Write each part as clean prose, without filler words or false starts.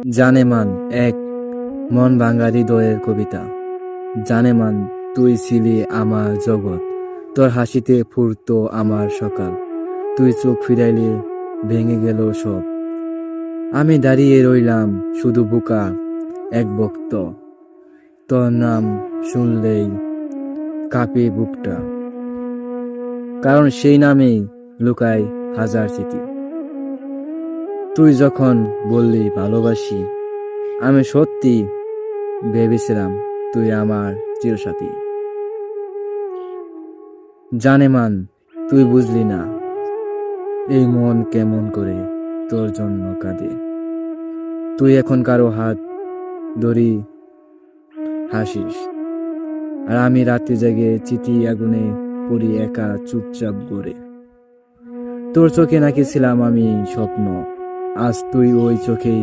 জানেমান এক মন ভাঙা হৃদয়ের কবিতা। জানেমান তুই ছিলি আমার জগৎ, তোর হাসিতে ফুরতো আমার সকাল। তুই চোখ ফিরাইলে ভেঙে গেল সব, আমি দাঁড়িয়ে রইলাম শুধু বোকা এক বক্ত। তোর নাম শুনলেই কাঁপে বুকটা, কারণ সেই নামেই লুকায় হাজার স্মৃতি। তুই যখন বললি ভালোবাসি, আমি সত্যি ভেবেছিলাম তুই আমার চিরসাথী। জানেমান তুই বুঝলি না এই মন কেমন করে তোর জন্য কাঁদে। তুই এখন কারো হাত ধরি হাসিস, আর আমি রাতে জেগে চিঠি আগুনে পড়ি একা চুপচাপ গড়ে। তোর চোখে নাকি ছিলাম আমি স্বপ্ন, আজ তুই ওই চোখেই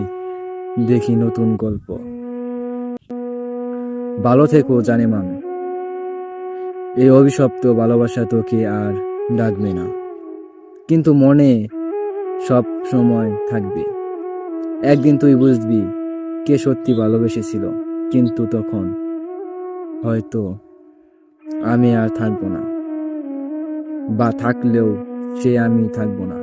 দেখি নতুন গল্প। ভালো থেকো জানেমান, এই অভিশপ্ত ভালোবাসা তোকে আর ডাকবে না, কিন্তু মনে সব সময় থাকবে। একদিন তুই বুঝবি কে সত্যি ভালোবেসেছিল, কিন্তু তখন হয়তো আমি আর থাকবো না, বা থাকলেও সে আমি থাকবো না।